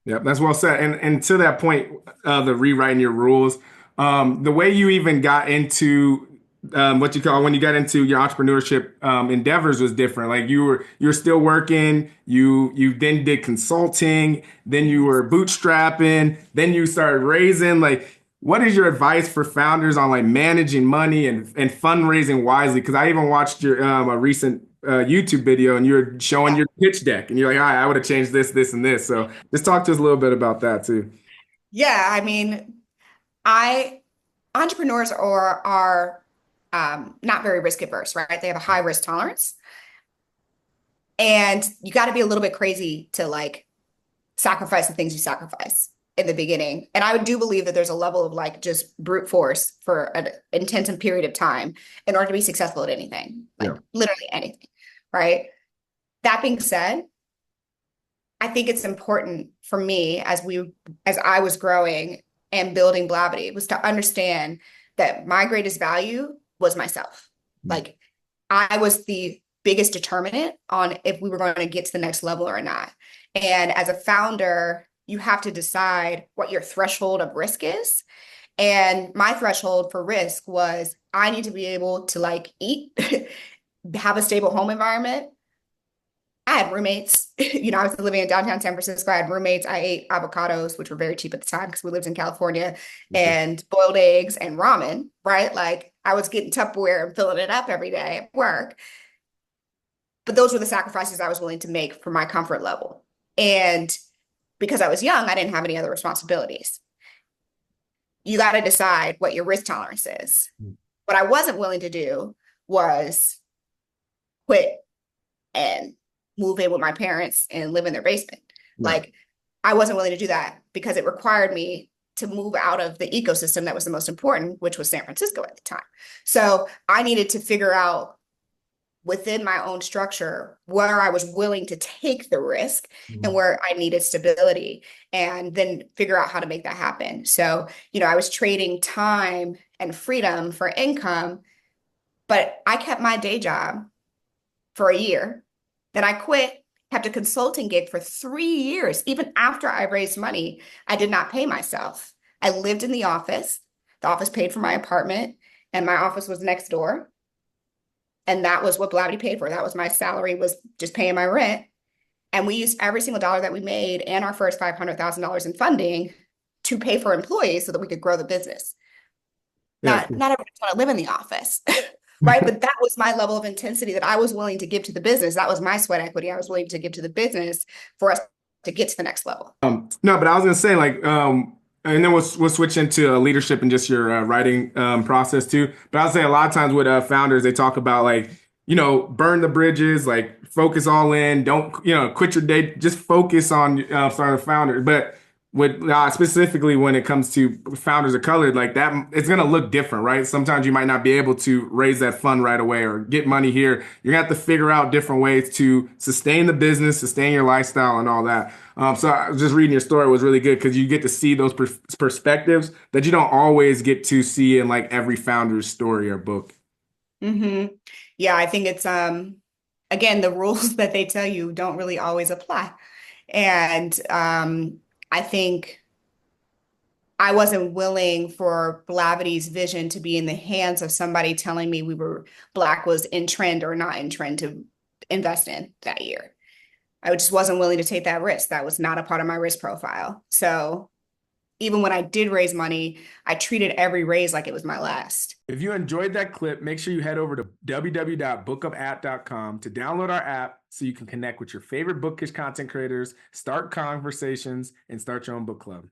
Yeah, that's well said. And to that point, the rewriting your rules, the way you even got into what you call when you got into your entrepreneurship endeavors was different. Like you were still working, you then did consulting, then you were bootstrapping, then you started raising. Like, what is your advice for founders on like managing money and fundraising wisely? Because I even watched your a recent YouTube video and you're showing your pitch deck and you're like, all right, I would have changed this, this, and this. So just talk to us a little bit about that too. Yeah, I mean, I entrepreneurs are not very risk averse, right? They have a high risk tolerance, and you got to be a little bit crazy to like sacrifice the things you sacrifice in the beginning. And I do believe that there's a level of like just brute force for an intensive period of time in order to be successful at anything, Yeah. like literally anything, right? That being said, I think it's important for me as I was growing and building Blavity was to understand that my greatest value was myself. Like I was the biggest determinant on if we were going to get to the next level or not. And as a founder, you have to decide what your threshold of risk is. And my threshold for risk was I need to be able to like eat, have a stable home environment. I had roommates. I was living in downtown San Francisco. I had roommates. I ate avocados, which were very cheap at the time because we lived in California, Okay. and boiled eggs and ramen, right? Like I was getting Tupperware and filling it up every day at work. But those were the sacrifices I was willing to make for my comfort level. And because I was young, I didn't have any other responsibilities. You got to decide what your risk tolerance is. What I wasn't willing to do was quit and move in with my parents and live in their basement. Right. Like I wasn't willing to do that because it required me to move out of the ecosystem that was the most important, which was San Francisco at the time. So I needed to figure out within my own structure where I was willing to take the risk and Mhm. where I needed stability and then figure out how to make that happen. So, I was trading time and freedom for income, but I kept my day job for a year. Then I quit, kept a consulting gig for 3 years. Even after I raised money, I did not pay myself. I lived in the office. The office paid for my apartment, and my office was next door. And that was what Blavity paid for. That was my salary, was just paying my rent. And we used every single dollar that we made and our first $500,000 in funding to pay for employees so that we could grow the business. Yeah. Not everyone want to live in the office, right? But that was my level of intensity that I was willing to give to the business. That was my sweat equity I was willing to give to the business for us to get to the next level. No, but I was gonna say like, and then we'll switch into leadership and just your writing process too. But I'll say a lot of times with founders, they talk about like, burn the bridges, like focus all in, don't quit your day, just focus on starting a founder. But with specifically when it comes to founders of color, like that, it's gonna look different, right? Sometimes you might not be able to raise that fund right away or get money here. You're gonna have to figure out different ways to sustain the business, sustain your lifestyle, and all that. So I was just reading your story was really good because you get to see those perspectives that you don't always get to see in like every founder's story or book. Hmm. Yeah, I think it's again, the rules that they tell you don't really always apply. And I think I wasn't willing for Blavity's vision to be in the hands of somebody telling me Black was in trend or not in trend to invest in that year. I just wasn't willing to take that risk. That was not a part of my risk profile. So even when I did raise money, I treated every raise like it was my last. If you enjoyed that clip, make sure you head over to www.bookupapp.com to download our app so you can connect with your favorite bookish content creators, start conversations, and start your own book club.